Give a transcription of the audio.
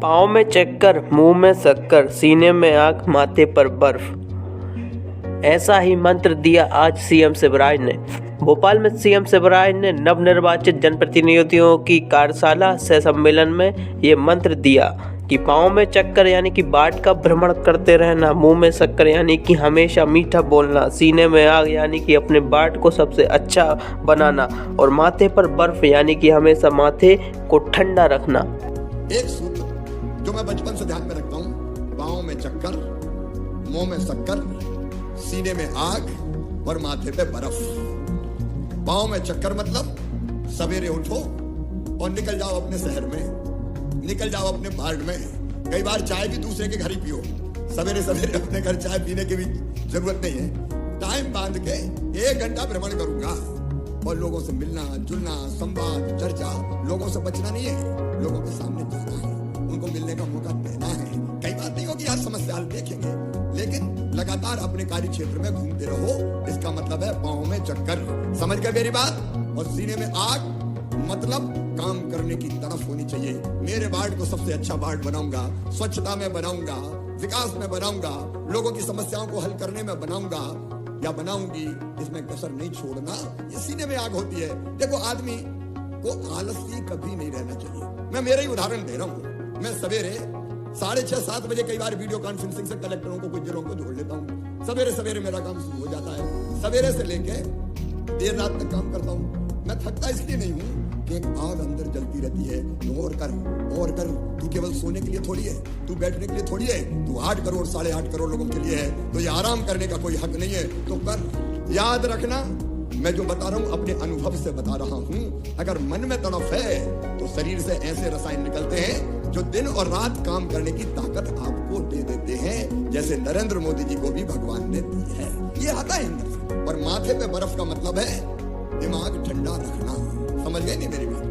पाँव में चक्कर, मुंह में शक्कर, सीने में आग, माथे पर बर्फ। ऐसा ही मंत्र दिया आज सीएम शिवराज ने। भोपाल में सीएम शिवराज ने नवनिर्वाचित जनप्रतिनिधियों की कार्यशाला सह सम्मेलन में ये मंत्र दिया कि पाँव में चक्कर यानी कि बाढ़ का भ्रमण करते रहना, मुंह में शक्कर यानी कि हमेशा मीठा बोलना, सीने में आग यानी कि अपने बाढ़ को सबसे अच्छा बनाना और माथे पर बर्फ यानी कि हमेशा माथे को ठंडा रखना। एक सूत्र जो मैं बचपन से ध्यान में रखता हूँ, पाँव में चक्कर, मुंह में शक्कर, सीने में आग और माथे पे बर्फ। पाँव में चक्कर मतलब सवेरे उठो और निकल जाओ अपने शहर में, निकल जाओ अपने वार्ड में। कई बार चाय भी दूसरे के घर ही पियो, सवेरे सवेरे अपने घर चाय पीने की भी जरूरत नहीं है। टाइम बांध के 1 घंटा भ्रमण करूंगा और लोगों से मिलना जुलना, संवाद चर्चा, लोगों से बचना नहीं है, लोगों के सामने जाना है, उनको मिलने का मौका देना है। कई बात नहीं होगी, हर समस्या हल देखेंगे, लेकिन लगातार अपने कार्य क्षेत्र में घूमते रहो। इसका मतलब है पाँव में चक्कर, समझ गए मेरी बात। और सीने में आग मतलब काम करने की तरफ होनी चाहिए। मेरे वार्ड को सबसे अच्छा वार्ड बनाऊंगा, स्वच्छता में बनाऊंगा, विकास में बनाऊंगा, लोगों की समस्याओं को हल करने में बनाऊंगा या बनाऊंगी, इसमें कसर नहीं छोड़ना। ये सीने में आग होती है। देखो, आदमी को आलसी कभी नहीं रहना चाहिए। मैं मेरा ही उदाहरण दे रहा हूँ। मैं सवेरे 6:30-7 बजे कई बार वीडियो कॉन्फ्रेंसिंग से कलेक्टरों को, कुछ जिलों को जोड़ लेता हूँ। सवेरे सवेरे मेरा काम शुरू हो जाता है। सवेरे से लेके देर रात तक काम करता हूँ। मैं थकता इसलिए नहीं हूँ कि एक आग अंदर जलती रहती है। तो और कर। तू केवल सोने के लिए थोड़ी है, तू बैठने के लिए थोड़ी है, तू 8 करोड़ 8.5 करोड़ लोगों के लिए है। तो ये आराम करने का कोई हक नहीं है, तो कर। याद रखना, मैं जो बता रहा हूं अपने अनुभव से बता रहा हूं। अगर मन में तड़फ है तो शरीर से ऐसे रसायन निकलते हैं जो दिन और रात काम करने की ताकत आपको दे देते हैं, जैसे नरेंद्र मोदी जी को भी भगवान ने दी है। ये आता है अंदर से। और माथे पे बर्फ का मतलब है दिमाग ठंडा रखना। समझ गए नहीं मेरी बात?